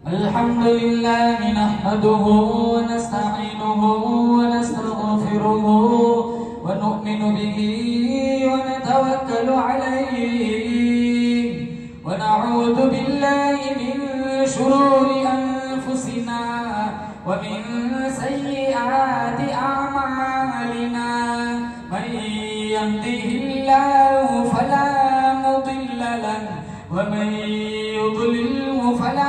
अल्हम्दुलिल्लाह नहमदुहु व नस्तईनुहु व नस्तगफिरुहु व नु'मिनु बिही व नतवक्कलु अलैहि व नऊदु बिल्लाहि मिन शुरूरि अनफुसिना व मिन सय्यिआति अमालिना मन यहदिहिल्लाहु फला मुदिल्ल लहु व मन युद्लिल्हु फला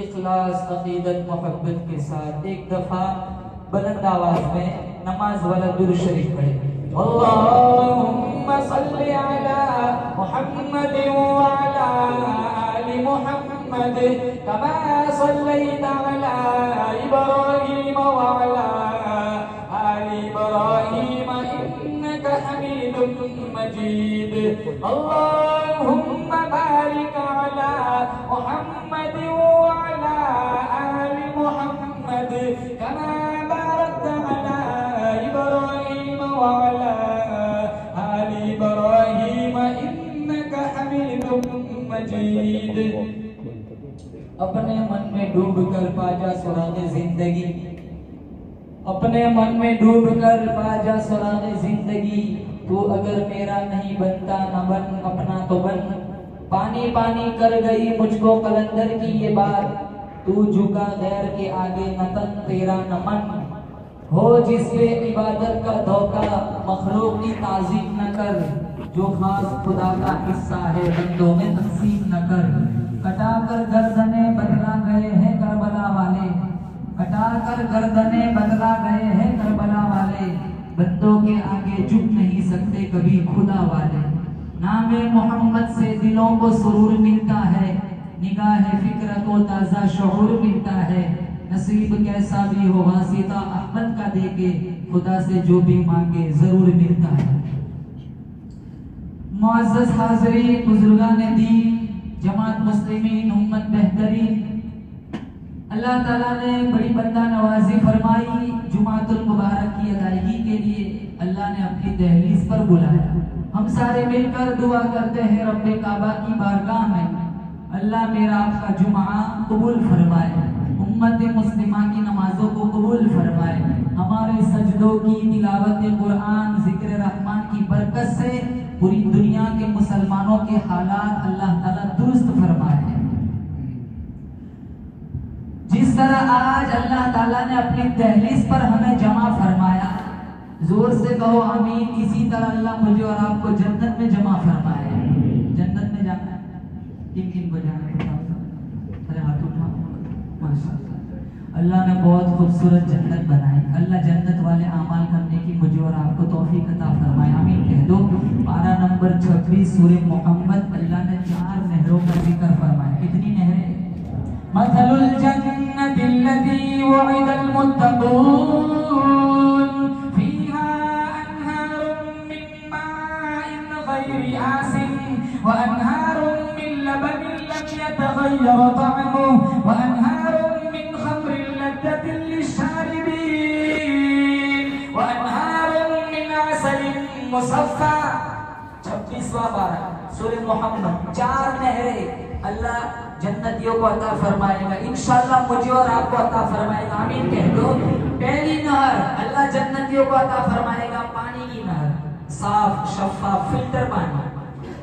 इखलास अकीदत मोहब्बत के साथ एक दफा बुलंद आवाज में नमाज वाला दुरूद शरीफ पढ़े। अल्लाहुम्मा सल्ली अला मुहम्मद व अला आलि मुहम्मद कमा सल्लैता अला इब्राहीम व अला आलि इब्राहीम इन्नका हमीदुम मजीद। अल्लाहुम्मा बारिक अला मुहम्मद व अला आलि मुहम्मद कमा बारकता अला इब्राहीम व अला आलि इब्राहीम इन्नका हमीदुम मजीद। अपने मन में डूब कर पाजा सुरागे जिंदगी, अपने मन में डूब कर पाजा सुरागे जिंदगी। तू अगर मेरा नहीं बनता न बन अपना तो बन। पानी पानी कर गई मुझको कलंदर की ये बात, तू झुका गैर के आगे न तन तेरा न मन। हो जिस पे इबादत का धोखा मखलूक की ताज़ीम न कर, जो खास खुदा का हिस्सा है बंदों में तकसीम न कर। कटा कर गर्दने बदला गए हैं करबला वाले, कटा कर गर्दने बदला गए हैं करबला वाले। बंदों के आगे झुक नहीं सकते कभी खुदा वाले। नामे मोहम्मद से दिलों को सुरूर मिलता है, निगाह फिक्र को ताज़ा शऊर मिलता है। नसीब कैसा भी हो वासिता अहमद का देके, खुदा से जो भी मांगे जरूर मिलता है। मुअज़्ज़ज़ हाज़रीन, बुजुर्गान दीन, जमात मुस्लिमीन, उम्मत बेहतरीन, अल्लाह ताला ने बड़ी बंदा नवाजी फरमाई। जुमातुल मुबारक की अदायगी के लिए अल्लाह ने अपनी दहलीज पर बुलाया। हम सारे मिलकर दुआ करते हैं रब्बे काबा की बारगाह में, अल्लाह मेरा आपका जुमा कबूल फरमाए, उम्मत मुस्लिमा की नमाजों को कबूल फरमाए। हमारे सजदों की तिलावत कुरान जिक्र रहमान की बरकत से पूरी दुनिया के मुसलमानों के हालात अल्लाह ताला दुरुस्त फरमाए। जिस तरह आज अल्लाह ताला ने अपनी दहलीज पर हमें जमा फरमाया, जोर से कहो आमीन। इसी तरह अल्लाह मुझे और आपको जन्नत में जमा फरमाए। जन्नत में जाना है, किन किन को जाना है? अरे हाथ उठाओ। माशाअल्लाह, अल्लाह ने बहुत खूबसूरत जन्नत बनाई। अल्लाह जन्नत वाले आमाल करने की मुझे और आपको तौफीक अता फरमाए। आमीन कह दो। पारा नंबर 26 सूरह मोहम्मद, अल्लाह ने 4 नहरों का जिक्र फरमाया। कितनी नहरें? मसलुल जन्नतिल्लती वुइदल मुत्तक़ून फीहा अनहारुम मिन माइन गैरि आसिन व अनहारुम मिन लबनिन लम यतगय्यर तअमुहु व अनहारुम मिन खम्रिन लज़्ज़तिन लिश्शारिबीन व अनहारुम मिन असलिन मुसफ़्फ़ा। 26वां पारा सूरह मोहम्मद। 4 नहरें अल्लाह जन्नतियों को अता फरमाएगा। इंशाअल्लाह मुझे और आपको अता फरमाएगा। आमीन कह दो। पहली नहर अल्लाह जन्नतियों को अता फरमाएगा, पानी की नहर, साफ शफाफ फिल्टर पानी।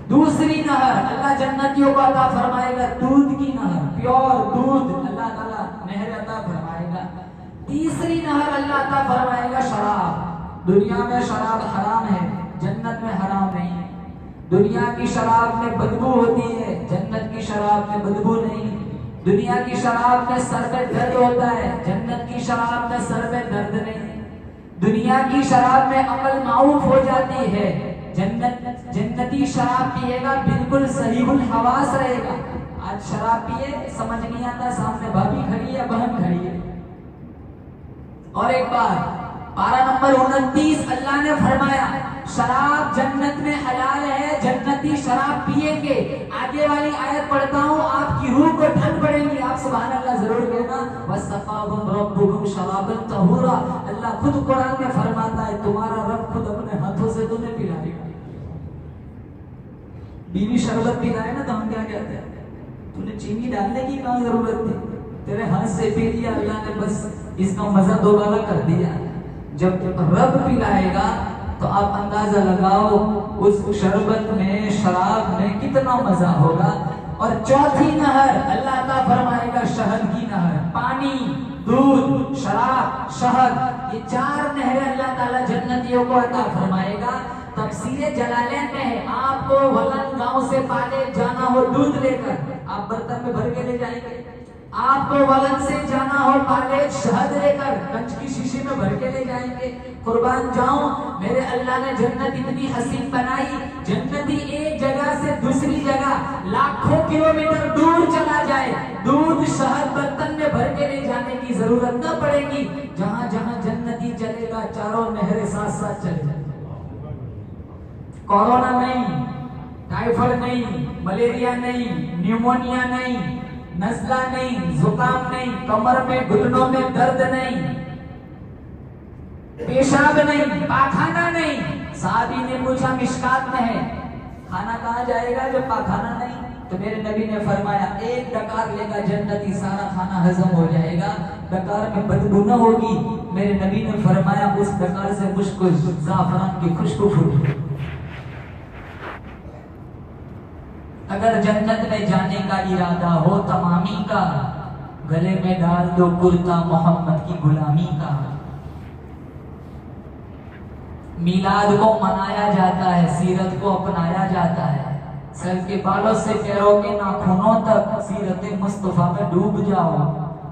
दूसरी नहर अल्लाह जन्नतियों को अता फरमाएगा, दूध की नहर, प्योर दूध अल्लाह ताला नहर अता फरमाएगा। तीसरी नहर अल्लाह अता फरमाएगा शराब। दुनिया में शराब हराम है, जन्नत में हराम नहीं। दुनिया की शराब में बदबू होती है, जन्नत की शराब में बदबू नहीं। दुनिया की शराब में सर में दर्द होता है, जन्नत की शराब में सर में दर्द नहीं। दुनिया की शराब में अमल माऊफ हो जाती है, जन्नती शराब पिएगा बिल्कुल सहीहुल हवास रहेगा। आज शराब पिए समझ नहीं आता सामने भाभी खड़ी है बहन खड़ी है। और एक बार पारा नंबर 29 अल्लाह ने फरमाया शराब जन्नत में हलाल है, जन्नती शराब पिएंगे। आगे वाली आयत पढ़ता हूँ, आपकी रूह को ठंड पड़ेगी। आप सुभान अल्लाह जरूर कहना। वसक़ाहुम रब्बुहुम शराबन तहूरा। अल्लाह खुद कुरान में फरमाता है तुम्हारा रब खुद अपने हाथों से तुम्हें पिलाएगा। बीवी शरबत पिलाए ना तो हम क्या कहते हैं, तूने चीनी डालने की कहाँ जरूरत थी, तेरे हाथ से पी लिया अल्लाह ने, बस इसका मजा दोबारा कर दिया। जब रब पिलाएगा तो आप अंदाजा लगाओ उस शरबत में शराब में कितना मजा होगा। और चौथी नहर अल्लाह ताला फरमाएगा शहद की नहर। पानी, दूध, शराब, शहद, ये 4 नहरें अल्लाह ताला जन्नतियों को अता फरमाएगा। तफसीरे जलालैन में है, आपको वलन गांव से पाले जाना हो दूध लेकर, आप बर्तन में भर के ले जाएंगे। आपको वलन से जाना हो पाले शहद लेकर कंच की शीशी में भर के ले जाएंगे। कुर्बान जाऊं, मेरे अल्लाह ने जन्नत इतनी हसीन बनाई, जन्नती एक जगह से दूसरी जगह लाखों किलोमीटर दूर चला जाए, दूध शहद बर्तन में भर के ले जाने की जरूरत न पड़ेगी। जहां जहां जन्नती चलेगा चारों नहरें साथ साथ चले जाएंगे। कोरोना नहीं, टाइफाइड नहीं, मलेरिया नहीं, न्यूमोनिया नहीं, नज़ला नहीं, जुकाम नहीं, कमर में घुटनों में दर्द नहीं, पेशाब नहीं, पाखाना नहीं। साहबी ने पूछा मिशकात में है खाना कहाँ जाएगा जब पाखाना नहीं? तो मेरे नबी ने फरमाया एक डकार लेगा जन्नती, सारा खाना हजम हो जाएगा, डकार में बदबू न होगी। मेरे नबी ने फरमाया उस डकार से मुझको ज़ाफ़रान की खुशबू फूटी। अगर जन्नत में जाने का इरादा हो तमामी का, गले में डाल दो कुर्ता मोहम्मद की गुलामी का। मिलाद को मनाया जाता है, सीरत को अपनाया जाता है। सर के बालों से पैरों के नाखूनों तक सीरत मुस्तफा में डूब जाओ,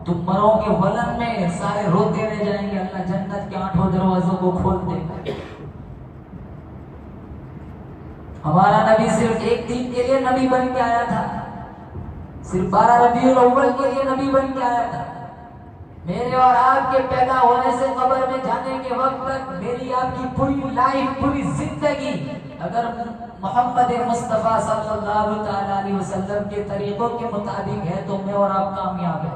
तुम मरोगे वलन में, सारे रोते रह जाएंगे। अल्लाह जन्नत के 8 दरवाजों को खोल देगा। हमारा नबी सिर्फ एक दिन के लिए नबी बन के आया था, सिर्फ 12 रबीउल अव्वल के लिए नबी बन के आया था। मेरे और आपके पैदा होने से कब्र में जाने के वक्त तक मेरी आपकी पूरी लाइफ, पूरी जिंदगी अगर मोहम्मद मुस्तफा सल्लल्लाहु तआला अलैहि वसल्लम के तरीकों के मुताबिक है तो मैं और आप कामयाब है।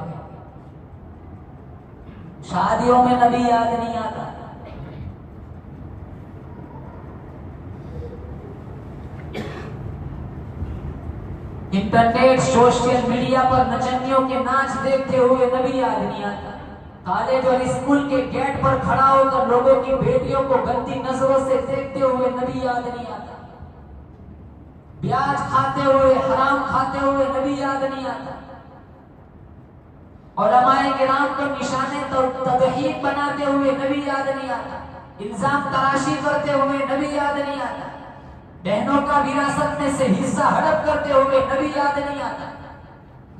शादियों में नबी याद नहीं आता, इंटरनेट सोशल मीडिया पर नचनियों के नाच देखते हुए नबी याद नहीं आता। कॉलेज और स्कूल के गेट पर खड़ा होकर लोगों की बेटियों को गंदी नजरों से देखते हुए नबी याद नहीं आता। ब्याज खाते हुए, हराम खाते हुए नबी याद नहीं आता। उलमाए किराम को निशाने तो तदहीद बनाते हुए नबी याद नहीं आता। इल्जाम तराशी करते हुए नबी याद नहीं आता, बहनों का विरासत में से हिस्सा हड़प करते हुए नबी याद नहीं आता,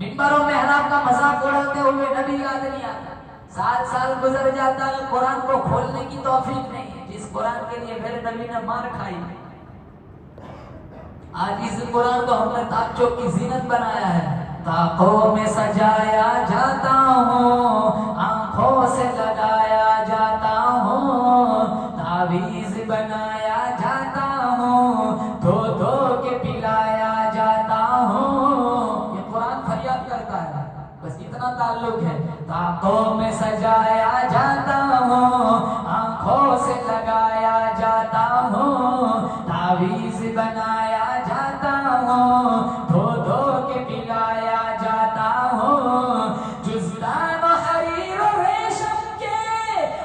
मिंबरों में हराम का मजाक उड़ाते हुए नबी याद नहीं आता। साल साल गुजर जाता है, कुरान को खोलने की तौफीक नहीं है, जिस कुरान के लिए मेरे नबी ने मार खाई। आज इस कुरान को हमने ताक़ों की जीनत बनाया है। ताक़ों में सजाया जाता हूँ, आंखों से लगाया जाता हूँ, तावीज़ बनाया जाता हूँ, धो धो के पिलाया जाता हूँ। ये कुरान फरियाद करता है, बस इतना ताल्लुक है। ताक़ों में सजाया जाता हूँ, आंखों से लगाया जाता हूँ, तावीज़ बनाया जाता हूँ, धो धो के पिलाया जाता हूँ। जुज़दान हरीर रेशम के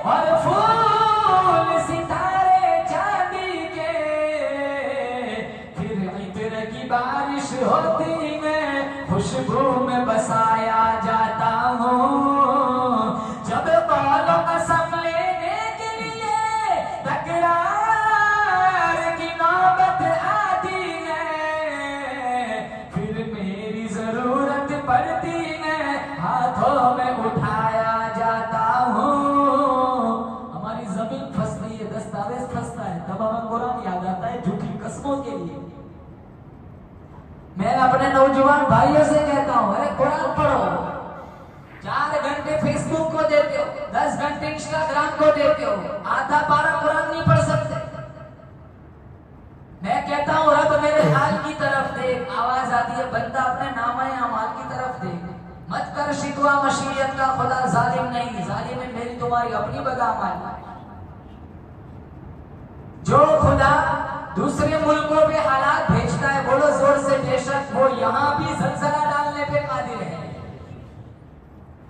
और फूल सितारे चांदी के, फिर इत्र की बारिश होती में खुशबू में बसाया जाता हूँ। जब कौलो कसम लेने के लिए तकरार की नौबत आती है, फिर मेरी जरूरत पड़ती है, हाथों में उठाया जाता हूँ। हमारी जमीन फंस रही है, दस्तावेज फंसता है, तब हमें कुरान याद आता है झूठी कस्मों के लिए। मैं अपने नौजवान भाइयों से कहता हूँ, अरे कुरान पढ़ो। 4 घंटे फेसबुक को देते हो, 10 घंटे इंस्टाग्राम को देते हो, आधा पारा कुरान नहीं पढ़ सकते। मैं कहता हूँ रब मेरे हाल की तरफ देख। आवाज आती है बंदा अपने नामा अमाल की तरफ देख। मत कर शिकवा मशीयत का, खुदा जालिम नहीं, जालिम है मेरी तुम्हारी अपनी बगामाल। जो खुदा दूसरे मुल्कों पे हालात भेजता है, बोलो जोर से बेशक वो यहाँ भी जलजला डालने पे कादिर है।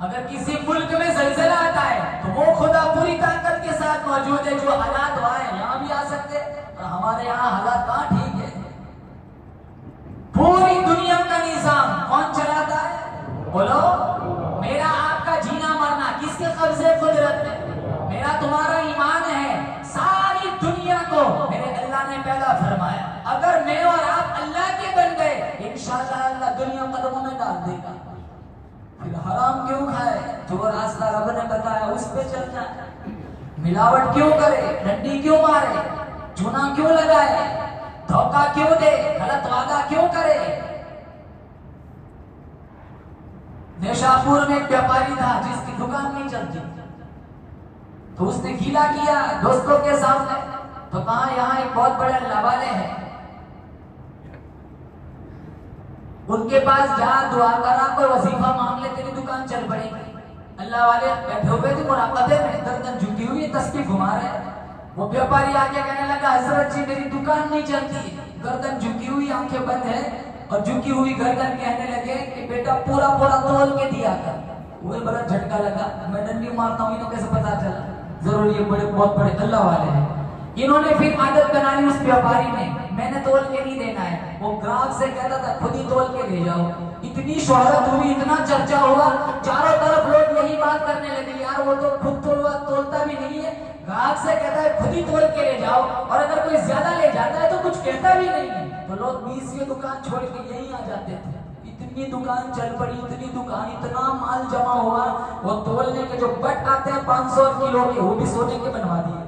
अगर किसी मुल्क में जलजला आता है तो वो खुदा पूरी ताकत के साथ मौजूद है। जो हालात वहां है यहाँ भी आ सकते, और हमारे यहाँ हालात कहाँ ठीक है। पूरी दुनिया का निजाम कौन चलाता है? बोलो, मेरा आपका जीना मरना किसके कब्जे कुदरत में? मेरा तुम्हारा ईमान है। सारी दुनिया को मेरे अल्लाह ने पैदा फरमाया। अगर मैं और आप अल्लाह के बन गए, इंशाअल्लाह अल्लाह दुनिया कदमों में डाल देगा। फिर हराम क्यों खाए? जो रास्ता रब ने बताया उस पे चलना। मिलावट क्यों करे? डंडी क्यों मारे? चूना क्यों लगाए? धोखा क्यों दे? गलत वादा क्यों करे? नेशापुर में एक व्यापारी था जिसकी दुकान नहीं चलती, तो उसने गीला किया दोस्तों के सामने। तो कहा यहाँ एक बहुत बड़े अल्लाह वाले हैं, उनके पास जा, दुआ करा, कोई वजीफा मांग ले, तेरी दुकान चल पड़ेगी। अल्लाह वाले बैठे हुए थे मुराकबे में, गर्दन झुकी हुई, तस्बीह घुमा रहे। वो व्यापारी आके कहने लगा, हजरत जी मेरी दुकान नहीं चलती। गर्दन झुकी हुई, आंखें बंद है और झुकी हुई गर्दन। कहने लगे कि बेटा पूरा पूरा तोल के दिया कर। वो बड़ा झटका लगा, मैं डंडी मारता हूँ, इन्हें कैसे पता चला? जरूर ये बड़े बहुत बड़े अल्लाह वाले हैं। इन्होंने फिर आदत बना ली उस व्यापारी ने, मैंने तोल के नहीं देना है। वो ग्राहक से कहता था खुद ही तोल के ले जाओ। इतनी शोहरत हुई, इतना चर्चा हुआ, चारों तरफ लोग यही बात करने लगे, यार वो तो खुद तोलता भी नहीं है, ग्राहक से कहता है खुद ही तोल के ले जाओ, और अगर कोई ज्यादा ले जाता है तो कुछ कहता भी नहीं है। तो लोग 20 ये दुकान छोड़ के यही आ जाते थे। इतनी दुकान चल पड़ी, इतनी दुकान, इतना माल जमा हुआ। वो तोलने के जो बट आते हैं 500 किलो के, वो भी सोने के बनवा दिए।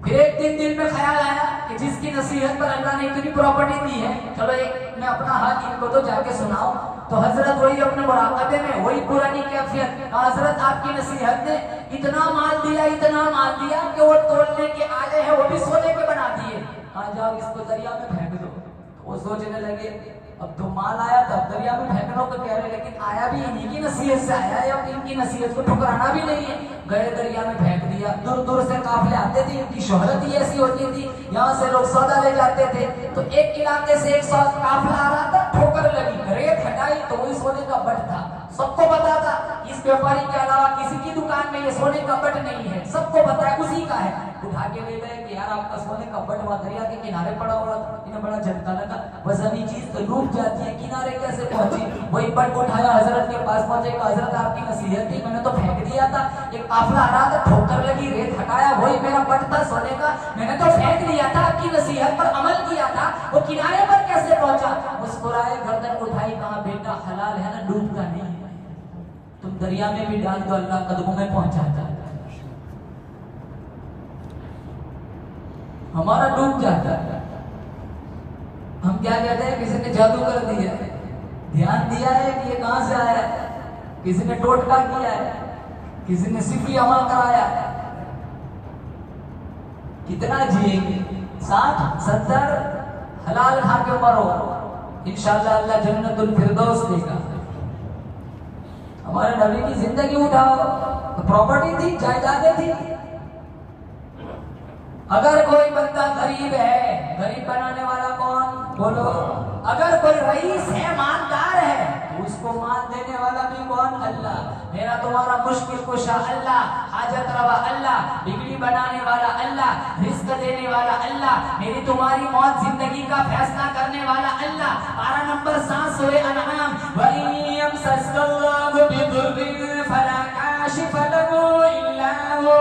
फिर एक दिन दिल में ख्याल आया कि जिसकी नसीहत पर अल्लाह ने इतनी प्रॉपर्टी दी है, चलो एक मैं अपना हाथ इनको तो जाके सुनाओ। तो हजरत वही अपने मुराकबे में वही पुरानी कैफियत, हजरत आपकी नसीहत ने इतना माल दिया, इतना माल दिया कि वो तोड़ने के आले हैं, वो भी सोने के बना दिए। आ जाओ इसको दरिया में फेंक दो। वो सोचने लगे अब तो माल आया था, दरिया में फेंकना तो कह रहे, लेकिन आया भी इन्हीं की नसीहत से आया है, अब इनकी नसीहत को ठुकराना भी नहीं है। गए दरिया में फेंक दिया। दूर दूर से काफले आते थे, इनकी शोहरत ही ऐसी होती थी, यहाँ से लोग सौदा ले जाते थे। तो एक इलाके से एक काफला आ रहा था, ठोकर लगी, रेत हटाई तो वही सोने का बट था। सबको पता था इस व्यापारी के अलावा किसी की दुकान में ये सोने का बट नहीं है, सबको पता है उसी का है। उठा के ले गए कि यार आपका सोने का बटवा दरिया के किनारे पड़ा हुआ था, इन्हें बड़ा झटका लगा। वजनी चीज तो डूब जाती है, किनारे कैसे पहुंची? वही बट उठाया, हजरत के पास पहुंचे, हजरत आपकी नसीहत थी, मैंने तो फेंक दिया था, एक काफिला आ रहा था, ठोकर लगी, रेत हटाया, वही मेरा बट था सोने का, मैंने तो फेंक दिया था, आपकी नसीहत पर अमल किया था, वो किनारे पर कैसे पहुंचा? मुस्कुराए, गर्दन उठाई, कहा बेटा हलाल है ना, डूबता नहीं है, तुम दरिया में भी डाल दो, अल्लाह कदमों में पहुंचाता है, हमारा डूब जाता है। हम क्या कहते हैं? किसी ने जादू कर दिया, ध्यान दिया है कि ये कहां से आया है, किसी ने टोटका किया है, किसी ने सिफी अमल कराया है। कितना जिएंगे? 60 70 हलाल खा के मरो, इंशाअल्लाह अल्लाह जन्नतुल फिरदौस देगा। हमारे नबी की जिंदगी उठाओ, प्रॉपर्टी थी, जायदादें थी। अगर कोई बंदा गरीब है, गरीब बनाने वाला कौन? बोलो। अगर कोई रईस है, मालदार है, तो उसको माल देने वाला भी कौन? अल्लाह। मेरा तुम्हारा मुश्किल कुशा अल्लाह, हाजत रवा अल्लाह, बिगड़ी बनाने वाला अल्लाह, रिस्क देने वाला अल्लाह, मेरी तुम्हारी मौत जिंदगी का फैसला करने वाला अल्लाह। 12 नंबर सांस सूरह अनआम, वलियम सस्कल्लाहु बिदुर्रिन फला काशिफ लहु इल्ला हु।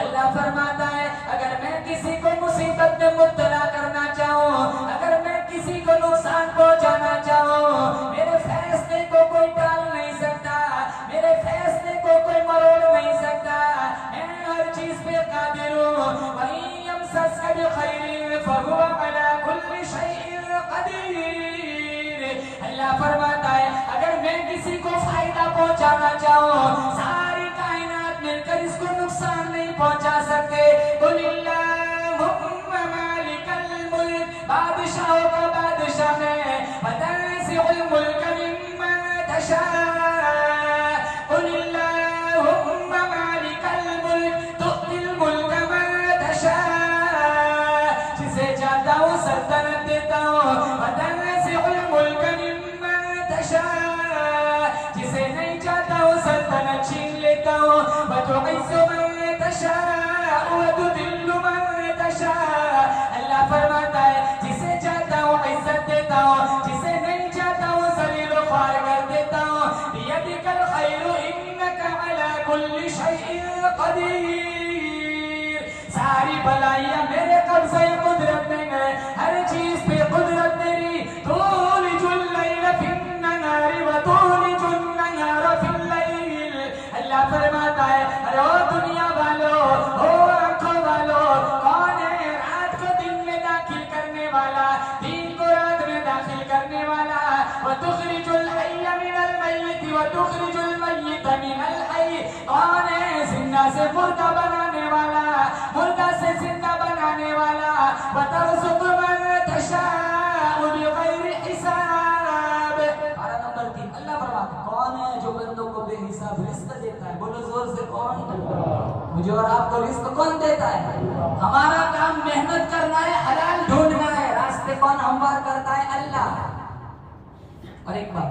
अल्लाह फरमाता है अगर मैं किसी को मुसीबत में मुब्तला करना चाहूं, अगर मैं किसी को नुकसान पहुंचाना चाहूं, मेरे फैसले को कोई टाल नहीं सकता, मेरे फैसले को कोई मरोड़ नहीं सकता, मैं हर चीज पे कादिर हूं। वही यमसस्क बिखैरिन फहुवा अला कुल्ली शैइन कदीर। अल्लाह फरमाता है अगर मैं किसी को फायदा पहुंचाना चाहूं, सारी कायनात मिलकर इसको नुकसान नहीं पहुंचा सकते। बादशाहों का बादशाह है, वतनज़िउल मुल्क मिम्मन तशाअ, कुलिल्लाहुम्मा मालिकल मुल्क तु'तिल मुल्क मन तशाअ। जिसे चाहता हूँ सल्तनत देता हूँ, वतनज़िउल मुल्क मिम्मन तशाअ। जिसे नहीं चाहता हूँ सल्तनत छीन लेता हूँ, वतुइज़्ज़ु मन तशाअ वतुदिल्लु मन तशाअ। अल्लाह फरमाता है जिसे चाहता हूँ इज्जत देता हूँ, जिसे नहीं चाहता हूँ ज़लील व ख्वार कर देता हूँ। बियदिकल खैरु इन्नका अला कुल्ली शैइन कदीर। सारी भलाइयाँ मेरे कब्ज़े कुदरत में है, हर चीज पे कुदरत तेरी। तूलिजुल लैल फिन्नहारि व तूलिजुन नहार फिल्लैल। अल्लाह फरमाता है अरे ओ दुनिया वालों, ओ आंखों वालों, कौन है रात को दिन में दाखिल करने वाला, दिन को रात में दाखिल करने वाला। व तुखरिजुल हय्य मिनल मय्यित व तुखरिजुल मय्यित मिनल हय्य। कौन है जिंदा से मुर्दा बनाने वाला, मुर्दा से जिंदा बनाने वाला। व तर्ज़ुक़ु मन तशाअ बिग़ैरि हिसाब। 12 नंबर 3 अल्लाह फरमाता कौन है जो बंदों को बेहिसाब रिस्क देता है? बोलो जोर से कौन? मुझे और आपको रिस्क कौन देता है? हमारा काम मेहनत करना है, हलाल ढूंढना है, रास्ते कौन हमवार करता है? अल्लाह। और एक बात,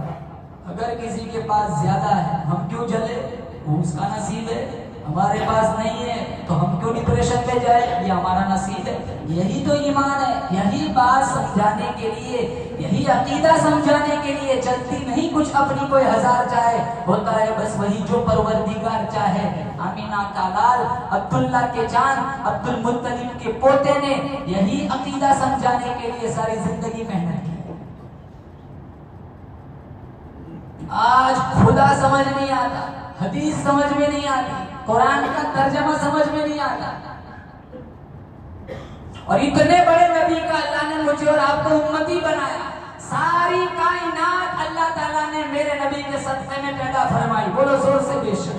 अगर किसी के पास ज्यादा है हम क्यों जले? वो उसका नसीब है, हमारे पास नहीं है तो हम क्यों डिप्रेशन में जाए? ये हमारा नसीब है। यही तो ईमान है। यही बात समझाने के लिए, यही अकीदा समझाने के लिए चलती नहीं कुछ अपनी कोई हजार चाहे, होता है बस वही जो परवरदिगार चाहे। आमीना का लाल, अब्दुल्ला के जान, अब्दुल मुत्तलिब के पोते ने यही अकीदा समझाने के लिए सारी जिंदगी मेहनत की। आज खुदा समझ नहीं आता, हदीस समझ में नहीं आती, कुरान का तर्जमा समझ में नहीं आता। और इतने बड़े नबी का अल्लाह ने मुझे और आपको उम्मती बनाया। सारी कायनात अल्लाह ताला ने मेरे नबी के सदक़े में पैदा फरमाई। बोलो जोर से बेशक।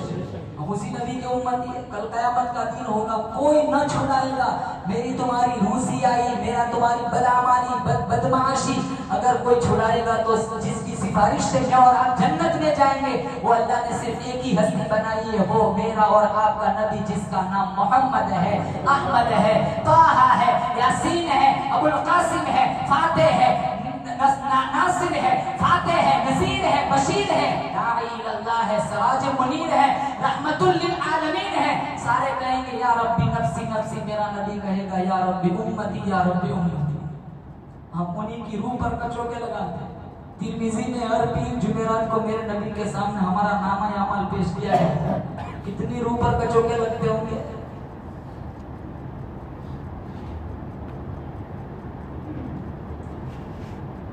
हम उसी नबी के उम्मती है। कल क़यामत का दिन होगा, कोई न छुड़ाएगा। मेरी तुम्हारी रूसी आई, मेरा तुम्हारी बदआमाली, बदमाशी अगर कोई छुड़ाएगा तो जिसकी सिफारिश से मैं और आप जन्नत में जाएंगे, वो अल्लाह ने सिर्फ एक ही हस्ती बनाई है, वो मेरा और आपका नबी जिसका नाम मोहम्मद है, अहमद है, ताहा है, यासीन है, अबुल कासिम है, फातिह है, नासिर है, फातिह है, नज़ीर है, बशीर है, दाई अल्लाह है, सराज मुनीर है, रहमतुल लिल आलमीन है, सारे कहेंगे या रब्बी नफ्सी नफ्सी, मेरा नबी कहेगा या रब्बी उम्मती या रब्बी उम्मती। हम उन्हीं की रूह पर कचोके लगाते हैं। तिरमिज़ी ने हर पीर जुमेरात को मेरे नबी के सामने हमारा नामा अमाल पेश किया है। कितनी रूह पर कचोके लगते होंगे।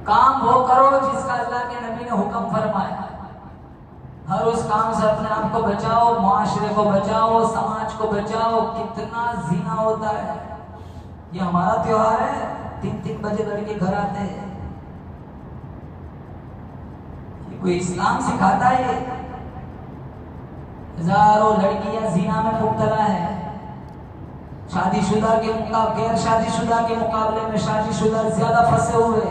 काम वो करो जिसका अल्लाह के नबी ने हुक्म फरमाया। हर उस काम से अपने आप को बचाओ, माशरे को बचाओ, समाज को बचाओ। कितना जीना होता है। ये हमारा त्योहार है, 3-3 बजे लड़के घर आते हैं। कोई इस्लाम सिखाता है? हजारों लड़कियां जीना में मुब्तला है। शादीशुदा के मुकाबले गैर शादीशुदा के मुकाबले में शादीशुदा ज्यादा फंसे हुए।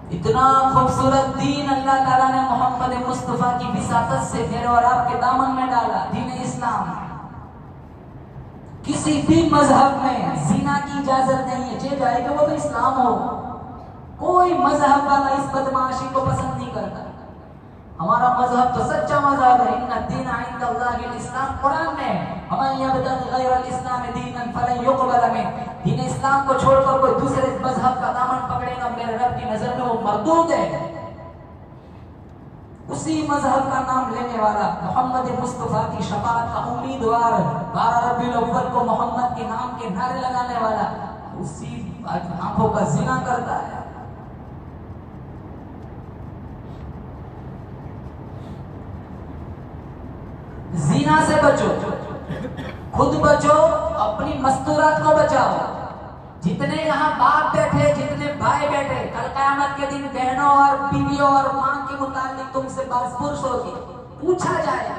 इतना खूबसूरत दीन अल्लाह ताला ने मोहम्मद मुस्तफा की विसातत से मेरे और आपके दामन में डाला, दीन इस्लाम। किसी भी मजहब में जीना की इजाजत नहीं है। जे जाएगा वो तो इस्लाम हो। कोई मजहब वाला इस बदमाशी को पसंद नहीं करता। हमारा मजहब तो सच्चा मजहब है। इन्ना दीन इंदल्लाहिल इस्लाम, कुरान में हमें यबतगी गैरल इस्लाम दीनन फलन युक़बल मिन। दीन इस्लाम को छोड़कर कोई दूसरे मजहब का दामन पकड़ेगा, मेरे रब की नजर में वो मरदूद है। उसी मजहब का नाम लेने वाला, मोहम्मद मुस्तफा की शफाअत का उम्मीदवार, 12 रबीउल अव्वल को मोहम्मद के नाम के नारे लगाने वाला, उसी आंखों का जिना करता है। जीना से बचो, खुद बचो, अपनी मस्तूरात को बचाओ। जितने यहाँ बाप बैठे, जितने भाई बैठे, कल क़यामत के दिन बहनों और बीवियों और माँ के मुतालिक तुमसे बासपुरुष होगी। पूछा जाए,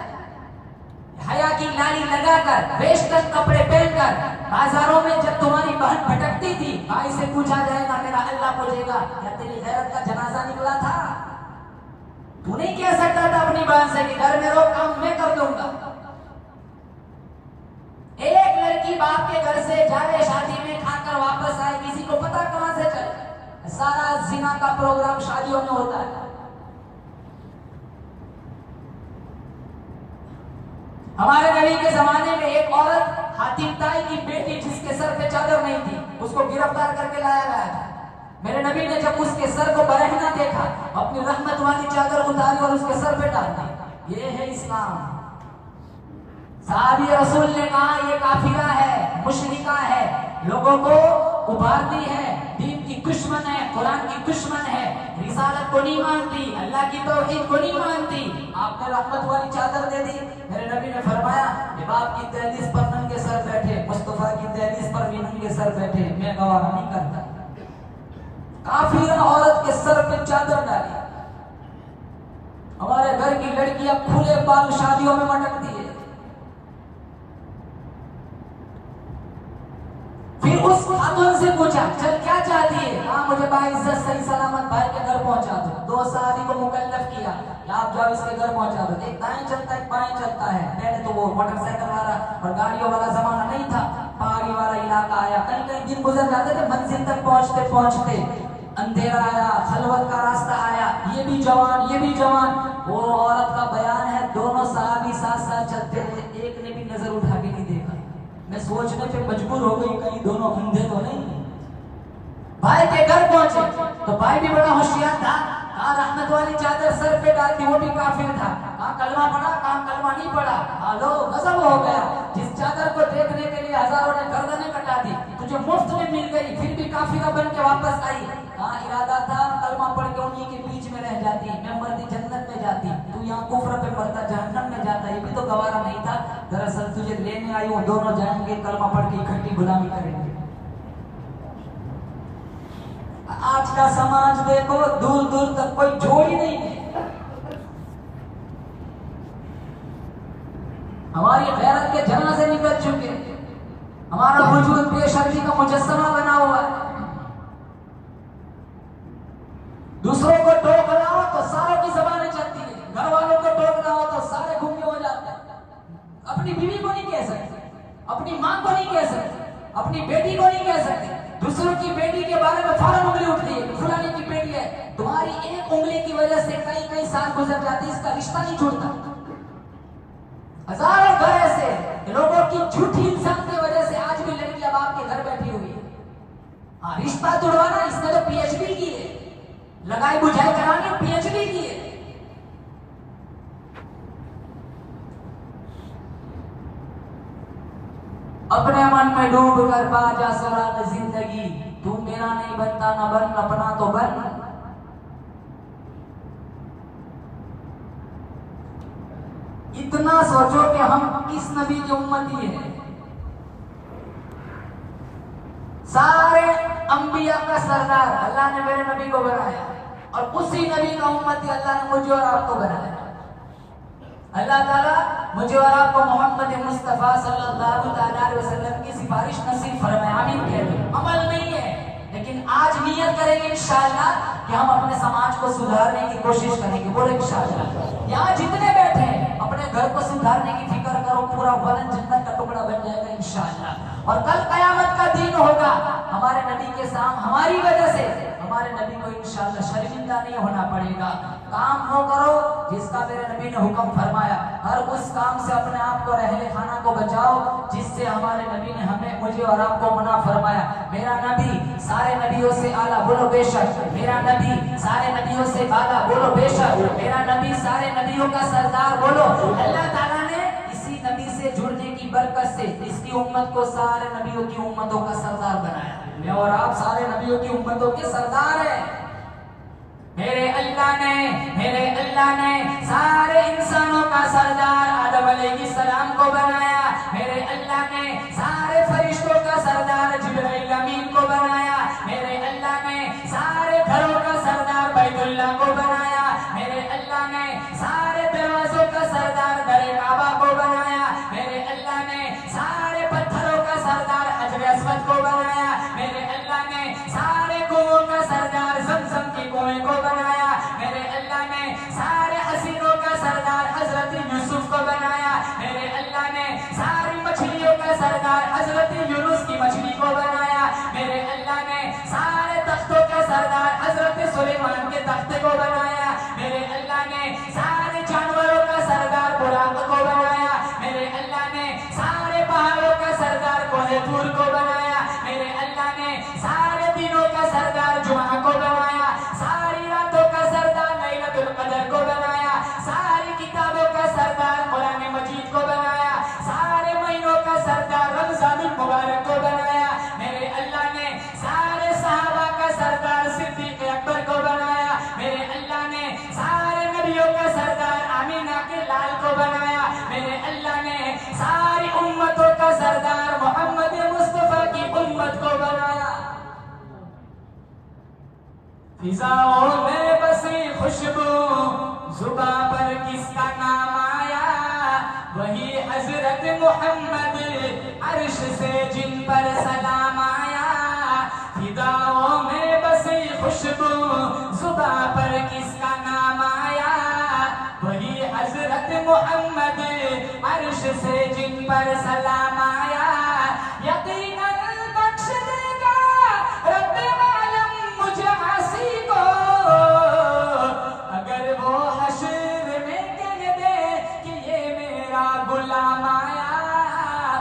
हया की लाली लगाकर, वेस्टर्न कपड़े पहनकर बाजारों में जब तुम्हारी बहन भटकती थी, भाई से पूछा जाएगा, मेरा अल्लाह पूछेगा, क्या तेरी गैरत का जनाजा निकला था? तू नहीं कह सकता था अपनी बहन से कि घर में रहो, काम मैं कर दूंगा। एक लड़की बाप के घर से जाए, शादी में खाकर वापस आए, किसी को पता कहां से चले। सारा जिना का प्रोग्राम शादियों में होता है। हमारे नबी के जमाने में एक औरत हातिम ताई की बेटी, जिसके सर पे चादर नहीं थी, उसको गिरफ्तार करके लाया गया था। मेरे नबी ने जब उसके सर को बरहना देखा, अपनी रहमत वाली चादर उतारी और उसके सर पे डाल दी। ये है इस्लाम। साहबी रसूल ने कहा ये काफिरा है, मुशरिका है, लोगों को उभारती है, दीन की दुश्मन है, कुरान की दुश्मन है, रिसालत को नहीं मानती, अल्लाह की तौहीद को नहीं मानती। आपने रहमत वाली चादर दे दी। मेरे नबी ने फरमाया, बाप की दहलीज पर नंगे सर बैठे, मुस्तफा की दहलीज पर भी नंगे सर बैठे, मैं गवाह नहीं करता। काफिरा औरत के सर पे चादर डाली। हमारे घर की लड़कियां खुले बाल शादियों में मटकती है। फिर उस खातून से पूछा, चल क्या चाहती है? हाँ, मुझे बाइज्जत सही सलामत भाई के घर पहुंचा दो। 2 साहबी को मुकल्लफ किया, आप जाओ इसके घर पहुंचा दो। एक दाएं चलता है, एक बाएं चलता है। पहले तो वो मोटरसाइकिल वाला और गाड़ियों वाला जमाना नहीं था, पहाड़ी वाला इलाका आया। कहीं कहीं दिन गुजर जाते थे, मंजिल तक पहुंचते पहुंचते अंधेरा आया, खलवत का रास्ता आया। ये भी जवान, ये भी जवान। वो औरत का बयान है, दोनों साहबी साथ साथ चलते थे, एक ने भी नजर उठा के नहीं देखा। मैं सोचने पे मजबूर हो गई, कहीं दोनों अंधे तो नहीं। भाई के घर पहुंचे तो भाई भी बड़ा होशियार था। कहा रहमत वाली चादर सर पे डाल दी, वो भी काफिर था। कहा कलमा पढ़ा, कहा कलमा नहीं पढ़ा। लो गजब हो गया। जिस चादर को देखने के लिए हजारों ने गर्दनें कटा दी, तुझे मुफ्त में मिल गई, फिर भी काफिरा बन के वापस आई। कहा इरादा था कलमा पढ़ के उन्हीं के बीच में रह जाती, मैं मरती जन्नत में जाती, तू यहाँ कुफ्र पे मरता जहन्नम में जाता। ये भी तो गवारा नहीं था। दरअसल तुझे लेने आई हूँ, दोनों जाएंगे कलमा पढ़ के इकट्ठी गुलामी करेंगे। आज का समाज देखो, दूर दूर तक कोई जोड़ ही नहीं है। हमारी गैरत के जनाजे निकल चुके, हमारा वजूद बेशर्मी का मुजस्समा बना हुआ है। दूसरों को टोक लाओ तो सारों की जबानें चलती है, घर वालों को टोक लाओ तो सारे घूमे हो जाते हैं। अपनी बीवी को नहीं कह सकते, अपनी मां को नहीं कह सकते, अपनी बेटी को नहीं कह सकते। दूसरों की बेटी के बारे में फौरन उंगली उठती है, फलाने की बेटी है। तुम्हारी एक उंगली की वजह से कई कई साल गुजर जाते, इसका रिश्ता नहीं छूटता। हजारों घर ऐसे लोगों की झूठी इंसान की वजह से आज भी लड़कियां बाप के घर बैठी हुई है। हाँ, रिश्ता तुड़वाना, इसने तो पीएचडी की है, लगाई बुझाई करानी पीएचडी की है। अपने मन में डूब कर पा जा सुराग जिंदगी, तू मेरा नहीं बनता ना बन अपना तो बन। इतना सोचो कि हम किस नबी की उम्मती है। सारे अंबिया का सरदार अल्लाह ने मेरे नबी को बनाया और उसी नबी का उम्मती अल्लाह ने मुझे और आपको बनाया। अल्लाह ताला मुझे और आपको मोहम्मद मुस्तफा सल्लल्लाहु अलैहि वसल्लम की सिफारिश नसीब फरमाए, आमीन कहिए। अमल नहीं है, लेकिन आज नियत करेंगे इंशाअल्लाह कि हम अपने समाज को सुधारने की कोशिश करेंगे। बोले इंशाअल्लाह। यहाँ जितने बैठे हैं अपने घर को सुधारने की फिक्र करो, पूरा वलन जन्नत का टुकड़ा बन जाएगा इंशाअल्लाह। और कल कयामत का दिन होगा, हमारे नबी के सामने हमारी वजह से हमारे नबी को इंशाअल्लाह शर्मिंदा नहीं होना पड़ेगा। काम वो करो जिसका मेरे नबी ने हुक्म फरमाया, हर उस काम से अपने आप को रहले खाना को बचाओ जिससे हमारे नबी ने हमें मुझे और आपको मना फरमाया। मेरा नबी सारे नबियों से आला, बोलो बेशक। मेरा नबी सारे नबियों से आला, बोलो बेशक। मेरा नबी सारे नबियों का सरदार, बोलो। अल्लाह ताला ने इसी नबी से जुड़ने की बरकत से इसकी उम्मत को सारे नबियों की उम्मतों का सरदार बनाया। मैं और आप सारे नबियों की उम्मतों के सरदार हैं। मेरे अल्लाह ने सारे इंसानों का सरदार आदम अलैहिस्सलाम को बनाया। मेरे अल्लाह ने सारे फरिश्तों का सरदार जिब्राइल अमीन को बनाया। मेरे अल्लाह ने सारे घरों का सरदार बैतुल्लाह को बनाया। मेरे अल्लाह ने सारे दरवाजों का सरदार दरे काबा को बनाया। मेरे अल्लाह ने सारे पत्थरों का सरदार हजर अस्वद को बनाया। मेरे अल्लाह ने सारे कुओं का सरदार ज़मज़म के कुएं को बनाया। मेरे अल्लाह ने सारे हसीनों का सरदार हजरत यूसुफ को बनाया। मेरे अल्लाह ने सारी मछलियों का सरदार हजरत यूनुस की मछली को बनाया। मेरे अल्लाह ने सारे तख्तों का सरदार हजरत सुलेमान के तख्ते को बनाया। मेरे अल्लाह ने सारे जानवरों का सरदार बुराक को बनाया। मेरे अल्लाह ने सारे पहाड़ों का सरदार कोहे तूर को बनाया। मेरे अल्लाह ने सारे दिनों का सरदार जुमा को बनाया। सारी रातों का सरदार लैलतुल कदर को बनाया। सारी किताबों का सरदार कुरान मजीद को बनाया। सारे महीनों का सरदार रमजानुल मुबारक को बनाया। मेरे अल्लाह ने सारे सहाबा का सरदार सिद्दीक अकबर को बनाया। मेरे अल्लाह ने सारे नबियों का सरदार आमीना के लाल को बनाया। मेरे अल्लाह ने सारी उम्मतों का सरदार मोहम्मद मुस्तफा की उम्मत को बनाया। फिजाओं में बसी खुशबू, जुबां पर किसका नाम आया, वही हजरत मोहम्मद अर्श से जिन पर सलाम आया। फिजाओं में बसी खुशबू, जुबां पर किसका नाम आया, वही हजरत मोहम्मद अर्श से जिन पर सलाम आया। यकीनन बख्श देगा रब्बे आलम मुझे आसी को, अगर वो हश्र में कह दे कि ये मेरा गुलाम आया।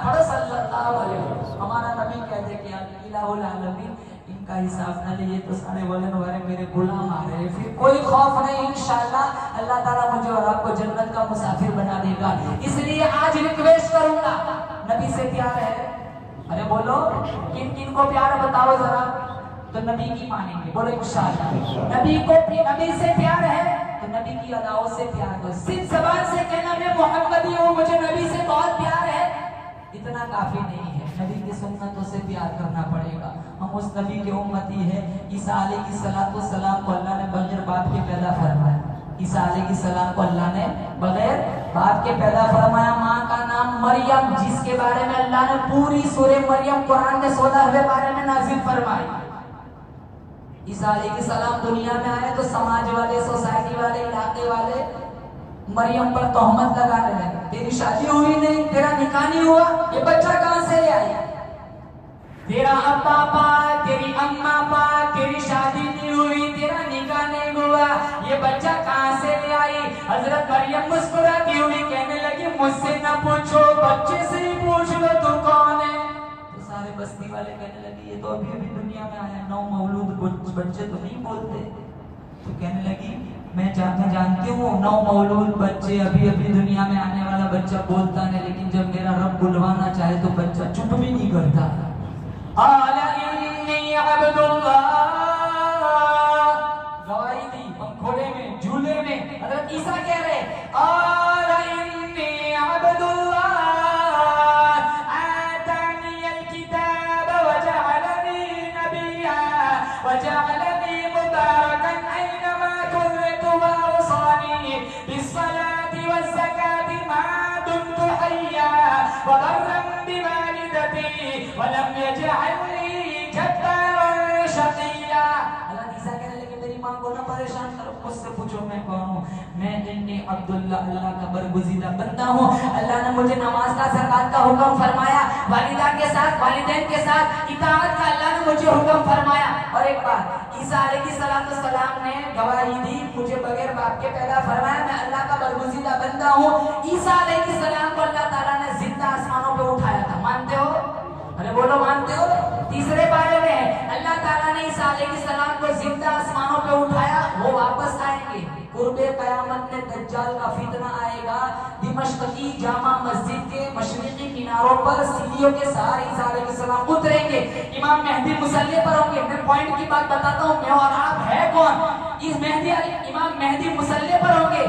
पढ़ो सल्लल्लाहु अलैहि वसल्लम। हमारा नबी कहते कि इलाहुल आलमीन इनका हिसाब न लिए तो सारे बोले वाले मेरे गुलाम आ रहे, फिर कोई खौफ नहीं, इंशाअल्लाह अल्लाह ताला मुझे और आपको जन्नत का मुसाफिर बना देगा। इसलिए आज रिक्वेस्ट करूंगा, नबी से प्यार है? अरे बोलो, किन किन को प्यार बताओ जरा, तो नबी की मानेंगे। बोलो इंशाअल्लाह। नबी से प्यार है तो नबी की अदाओं से प्यार करो। सिर्फ ज़बान से कहना मैं मोहम्मदी हूँ, मुझे नबी से बहुत प्यार है, इतना काफी नहीं है। नबी की सुन्नतों से प्यार करना पड़ेगा। हम उस नबी के उम्मती है। ईसा अलैहिस्सलाम को अल्लाह ने बगैर बाप के पैदा फरमाया। ईसा अलैहिस्सलाम को अल्लाह ने बगैर बाप के पैदा फरमाया। माँ का नाम मरियम, जिसके बारे में अल्लाह ने पूरी सूरह मरियम कुरान के 16वें बारे में नाज़िल फरमाई। ईसा अलैहिस्सलाम दुनिया में आए तो समाज वाले, सोसाइटी वाले, इलाके वाले मरियम पर तोहमत लगाने लगे, तेरी शादी हुई नहीं, तेरा निकाह नहीं हुआ, ये बच्चा कहां से ले आई, तेरा अब्बा पाक, तेरी अम्मा पाक, तेरी शादी नहीं हुई, तेरा निकाह नहीं हुआ, हुआ, ये बच्चा कहाँ से ले आई? हजरत मरियम मुस्कुराती हुई कहने लगी, मुझसे ना पूछो, बच्चे से ही पूछ लो तू कौन है। तो सारे बस्ती वाले कहने लगे, ये तो अभी अभी दुनिया में आया, नौ मौलूद बच्चे तो नहीं बोलते। तो कहने लगी, मैं जानती हूँ नौ मौलूद बच्चे, अभी अभी दुनिया में आने वाला बच्चा बोलता नहीं, लेकिन जब मेरा रब बुलवाना चाहे तो बच्चा चुप भी नहीं करता। गवाही दी पंखोड़े में, झूले में। हज़रत ईसा कह रहे, परेशान करो, मुझसे पूछो मैं कौन हूँ। मैं इन्नी अब्दुल्ला, अल्लाह का बरगुज़ीदा बंदा हूँ। अल्लाह ने मुझे नमाज का, ज़कात का हुक्म फरमाया, वालिदा के साथ, वालिदैन के साथ इताअत का अल्लाह ने मुझे हुक्म फरमाया। और एक बार ईसा अलैहिस्सलाम ने गवाही दी, मुझे बगैर बाप के पैदा फरमाया, मैं अल्लाह का बरगुज़ीदा बंदा हूँ। ईसा अलैहिस्सलाम को अल्लाह ताला ने जिंदा आसमानों पे उठाया था, मानते हो? अरे बोलो, मानते हो? तीसरे बारे में अल्लाह ताला ने ईसा अलैहिस्सलाम को जिंदा आसमानों पे उठाया, वो वापस आएंगे। कुर्बे क़यामत में दज्जाल का फितना आएगा, दिमश्क की जामा मस्जिद के मशरिकी किनारों पर सीढ़ियों के सहारे ईसा अलैहिस्सलाम उतरेंगे, इमाम मेहदी मुसल्ले पर होंगे। मैं पॉइंट की बात बताता हूँ, मैं और आप है कौन? इस मेहदी इमाम मेहदी मुसल्ले पर होंगे,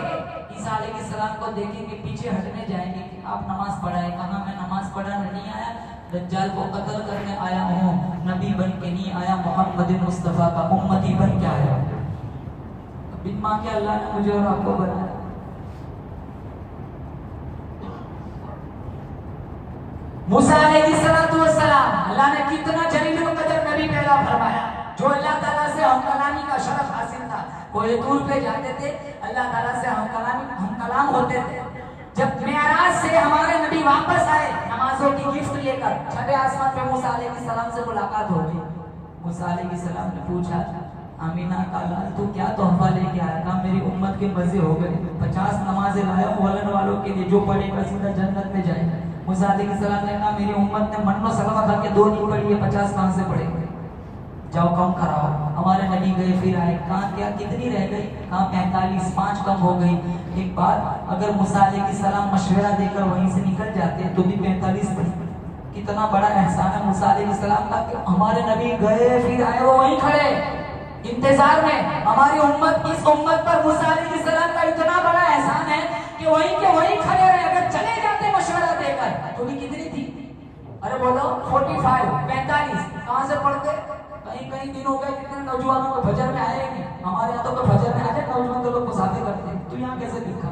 ईसा अलैहिस्सलाम को देखेंगे, पीछे हटने जाएंगे, आप नमाज पढ़ाए, कहा मैं नमाज पढ़ाने नहीं आया, दज्जाल को कत्ल करने आया हूँ, नबी बन के नहीं आया, मोहम्मद मुस्तफा का उम्मती बन के आया। बिन मांगे अल्लाह ने मुझे और आपको बनाया। मूसा अलैहिस्सलाम, अल्लाह ने कितना जलीलुल कदर नबी पैदा फरमाया, जो अल्लाह ताला से हम कलामी का शरफ हासिल था। कोई दूर पे जाते थे, अल्लाह ताला से हम कलाम होते थे। जब मेराज से हमारे नबी वापस आए नमाजों की गिफ्ट लेकर, छठे आसमान पे मूसा अलैहिस्सलाम से मुलाकात हो गई। मूसा अलैहिस्सलाम ने पूछा, आमीना का लाल तू क्या तोहफा लेके आया? कहा मेरी उम्मत के मजे हो गए, 50 नमाजें लाया वलन वालों के लिए, जो पढ़ेगा सीधा जन्नत में जाएगा। मूसा अलैहिस्सलाम ने कहा मेरी उम्मत ने मन्नो सलवा खा के 2 नहीं पढ़ी है, 50 कहां से पढ़ेंगे? जाओ कम कराओ। हमारे नबी गए, फिर आए, कहा क्या कितनी रह गई? कहा 45, 5 कम हो गई। एक बात, अगर मूसा अलैहिस्सलाम मशवरा देकर वहीं से निकल जाते तो भी 45 पढ़ी। कितना बड़ा एहसान है मूसा अलैहिस्सलाम का कि हमारे नबी गए, फिर आए, वो वहीं खड़े इंतजार में। हमारी उम्मत, इस उम्मत पर मूसा अलैहिस्सलाम का इतना बड़ा एहसान है कि वहीं के वहीं खड़े रहे। अगर चले जाते मशवरा देकर तो भी कितनी थी? अरे बोलो 45, 45 कहां से पढ़ते? कहीं कहीं दिन हो गए, कितने नौजवानों को फजर में आए नहीं। हमारे यहाँ तो फजर में आ जाए, नौजवान तो लोग मुसाफिर करते हैं, तो यहाँ कैसे लिखा?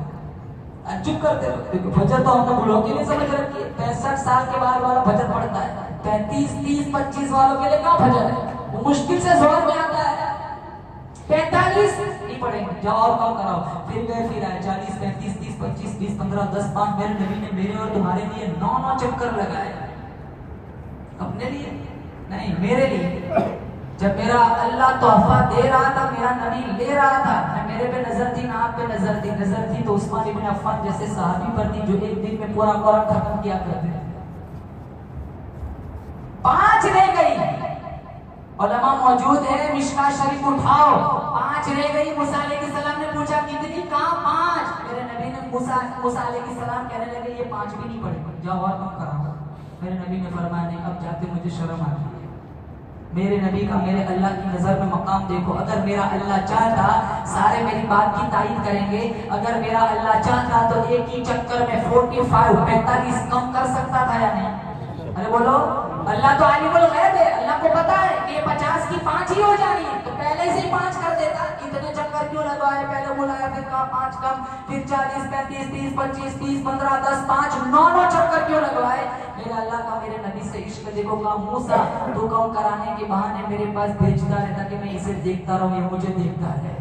चुप करते देखो, फजर तो हमने बुलों के लिए समझ रखी है। 65 साल के बाद वाला फजर पढ़ता है, 35, 30, 25 वालों के लिए कहाँ फजर है? वो मुश्किल से जोर में आता है। 45 नहीं पढ़ेंगे, जाओ और कम कराओ। फिर गए, फिर आए 40, 35, 30, 25, 20, 15, 10, 5। मेरे नबी ने मेरे और तुम्हारे लिए 9 चक्कर लगाए। अपने लिए नहीं, मेरे लिए। जब मेरा अल्लाह तोहफा दे रहा था, मेरा नबी ले रहा था, न मेरे पे नजर थी, ना आप पे नजर थी तो उस्मान इब्न अफ़्फ़ान जैसे सहाबी पर थी, जो एक दिन में पूरा कुरान खत्म किया करते थे। 5 रह गई, उलमा मौजूद है, मिशका शरीफ उठाओ, 5 रह गई। मूसा अलैहिस्सलाम ने पूछा कितनी? कहा 5। मेरे नबी ने मूसा अलैहिस्सलाम कहने लगे ये 5 भी नहीं पढ़े, जाओ और कम कराओ। मेरे नबी ने फरमाया नहीं, अब जाते मुझे शर्म आती है। मेरे नबी का मेरे अल्लाह की नजर में मकाम देखो। अगर मेरा अल्लाह चाहता सारे मेरी बात की तारीफ करेंगे, अगर मेरा अल्लाह चाहता तो एक ही चक्कर में 45 कम कर सकता था या नहीं? अरे बोलो, अल्लाह तो आलिमुल गैब है, अल्लाह को पता है कि 50 की 5 ही हो जानी है, तो पहले से ही 5 कर देता। इतने चक्कर क्यों लगवाए? पहले बुलाया, फिर कहा 5 कम, फिर 40, 35, 30, 25, 30, 15, 10, 5, 9 चक्कर क्यों लगवाए? मेरे अल्लाह का मेरे नबी से इश्क देखो। कहा मूसा तू कम कराने के बहाने मेरे पास भेजता रहता कि मैं इसे देखता रहूं, ये मुझे देखता है।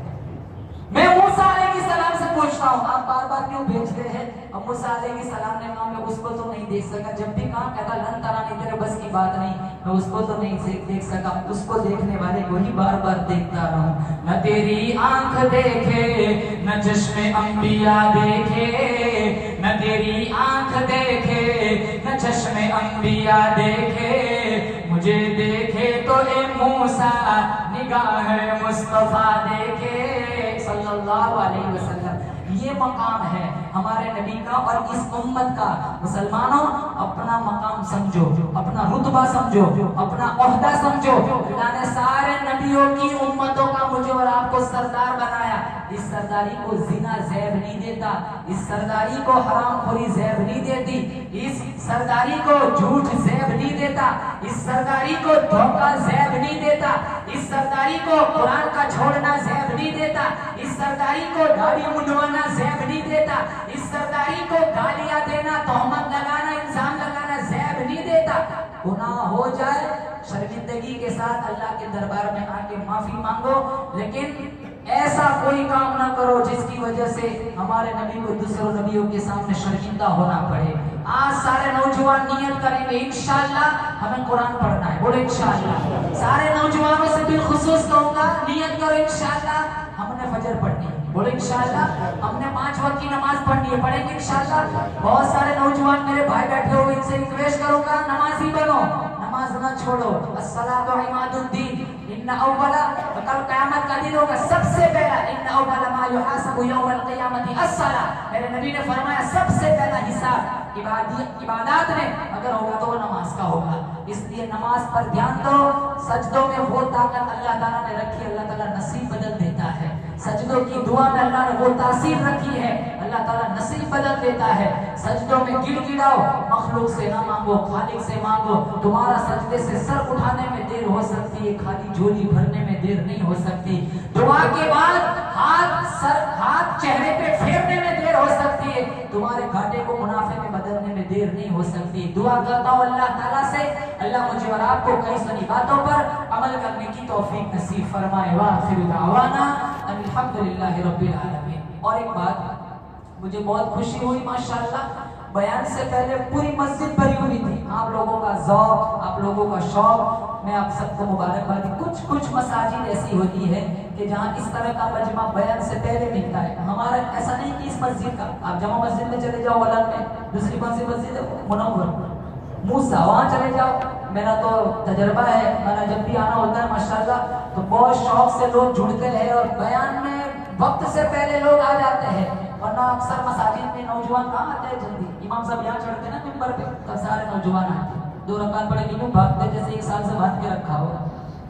मैं मूसा अलैहिस्सलाम से पूछता हूँ, आप बार बार क्यों भेज रहे हैं? अब मूसा अलैहिस्सलाम ने कहा मैं उसको तो नहीं देख सका, जब भी कहा कहता लन तरानी, तेरे बस की बात नहीं, मैं उसको तो नहीं देख सका, उसको देखने वाले को ही बार बार देखता रहूं। न तेरी आंख देखे न चश्मे अंबिया देखे, न तेरी आंख देखे न चश्मे अंबिया देखे, मुझे देखे तो ए मूसा निगाह मुस्तफा देखे सल्लल्लाहु अलैहि वसल्लम। ये मकाम है हमारे नबी का और इस उम्मत का। मुसलमानों अपना मकाम समझो, अपना रुतबा समझो, अपना ओहदा समझो। अल्लाह ने सारे नबियों की उम्मतों का मुझे और आपको सरदार बनाया। इस सरदारी को जिना ज़ैब नहीं देता, इस सरदारी को हरामखोरी ज़ैब नहीं देती, इस सरदारी को झूठ ज़ैब नहीं देता, इस सरदारी को धोखा ज़ैब नहीं देता, इस सरदारी को कुरान का छोड़ना ज़ैब नहीं देता, इस सरदारी को दाढ़ी मुंडवाना ज़ैब नहीं देता, इस सरदारी को गालियां देना, तोहमत लगाना, इल्जाम लगाना ज़ैब नहीं देता। गुनाह हो जाए शर्मिंदगी के साथ अल्लाह के दरबार में आके माफी मांगो, लेकिन ऐसा कोई काम ना करो जिसकी वजह से हमारे नबी को दूसरों नबियों के सामने शर्मिंदा होना पड़े। आज सारे नौजवान नियत करेंगे इंशाअल्लाह हमें कुरान पढ़ना है, बोले इंशाअल्लाह। सारे नौजवानों से बिलखुसूस कहूंगा नियत करो इंशाअल्लाह हमने फजर पढ़नी है, बोले इंशाअल्लाह। हमने 5 वक्त की नमाज पढ़नी है, पढ़ेंगे इंशाअल्लाह। बहुत सारे नौजवान मेरे भाई बैठे हुए, इनसे रिक्वेस्ट करूंगा नमाजी बनो, नमाज ना छोड़ो। अस्सलातु इमादुद्दीन, इन्ना अव्वला, कल क़यामत का दिन होगा, सबसे पहला इन्ना अव्वला मा युहासबु यौमल क़ियामति अस्सला। मेरे नबी ने फरमाया सबसे पहला हिसाब इबादत में अगर होगा तो वो नमाज का होगा। इसलिए नमाज पर ध्यान दो। सजदों में वो ताकत अल्लाह ताला ने रखी, अल्लाह ताला नसीब बदल देता है। सजदों की दुआ में अल्लाह ने वो तासीर रखी है, अल्लाह ताला नसीब बदल देता है। सजदों में गिड़गिड़ाओ, मखलूक से ना मांगो, खालिक से मांगो। तुम्हारा सजदे से सर उठाने में देर हो सकती है, खाली झोली भरने में देर नहीं हो सकती। दुआ के बाद हाथ चेहरे पे फेरने में देर हो सकती है, तुम्हारे घाटे को मुनाफे में बदलने में देर नहीं हो सकती। दुआ करता हूँ अल्लाह ताला से, अल्लाह मुझे और आपको कई सारी बातों पर अमल करने की तौफीक नसीब फरमाए। व आखिरु दावाना अल्हम्दुलिल्लाहि रब्बिल आलमीन। और एक बात मुझे बहुत खुशी हुई माशाअल्लाह, बयान से पहले पूरी मस्जिद भरी हुई थी। आप लोगों का ज़ौक़, आप लोगों का शौक़, मैं आप सबको मुबारकबाद। कुछ मसाजिद ऐसी होती है कि जहाँ इस तरह का मजमा बयान से पहले मिलता है। हमारा ऐसा नहीं कि इस मस्जिद का, आप जमा मस्जिद में चले जाओ, वलन में दूसरी कौन सी मस्जिद है, मुनव्वर मूसा, वहाँ चले जाओ। मेरा तो तजर्बा है, मेरा जब भी आना होता है माशाल्लाह तो बहुत शौक से लोग जुड़ते हैं और बयान में वक्त से पहले लोग आ जाते हैं। वरना अक्सर मसाजिद में नौजवान कहाँ आते हैं जल्दी, इमाम साहब यहाँ चढ़ते ना मिंबर पे, तब सारे नौजवान आते हैं, 2 रकात पढ़े क्यों भागते जैसे 1 साल से बांध के रखा हो।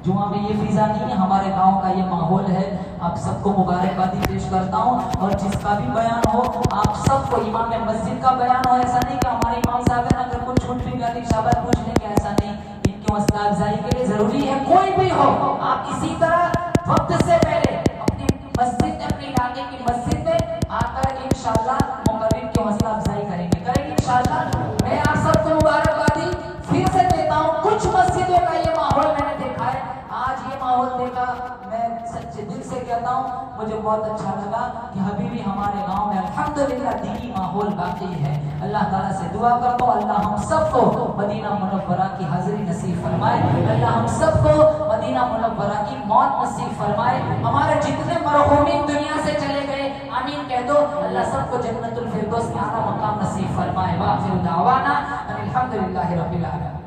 जुमा में ये फिजा नहीं है, हमारे गांव का ये माहौल है। आप सबको मुबारकबादी पेश करता हूँ। और जिसका भी बयान हो आप सबको, इमाम मस्जिद का बयान हो, ऐसा नहीं कि हमारे इमाम साहब है अगर कुछ छूट भी गया शाबाश पूछ लेंगे, ऐसा नहीं। इनकी हौसला अफजाई के लिए जरूरी है कोई भी हो, आप इसी तरह वक्त से पहले अपनी मस्जिद, अपने इलाके की मस्जिद में आकर इंशाअल्लाह मुकर्रिर की हौसला अफजाई करेंगे इंशाअल्लाह। मैं आप सबको मुबारकबादी फिर से देता हूँ। कुछ मस्जिदों का ये माहौल मैंने देखा है, आज ये माहौल देखा, मैं सच्चे दिल से कहता हूँ मुझे बहुत अच्छा लगा कि अभी भी हमारे गांव में अल्हम्दुलिल्लाह दीनी माहौल बाकी है। अल्लाह ताला से दुआ करता हूँ अल्लाह हम सबको मदीना मुनव्वरा की हाजिरी नसीब फरमाए, अल्लाह हम सबको मदीना मुनव्वरा की मौत नसीब फरमाए। हमारे जितने मरहूमीन दुनिया से चले गए आमीन कह दो, अल्लाह सबको जन्नतुल फिरदौस में आला मकाम नसीब फरमाए। व आखिरु दावाना अल्हम्दुलिल्लाहि रब्बिल आलमीन।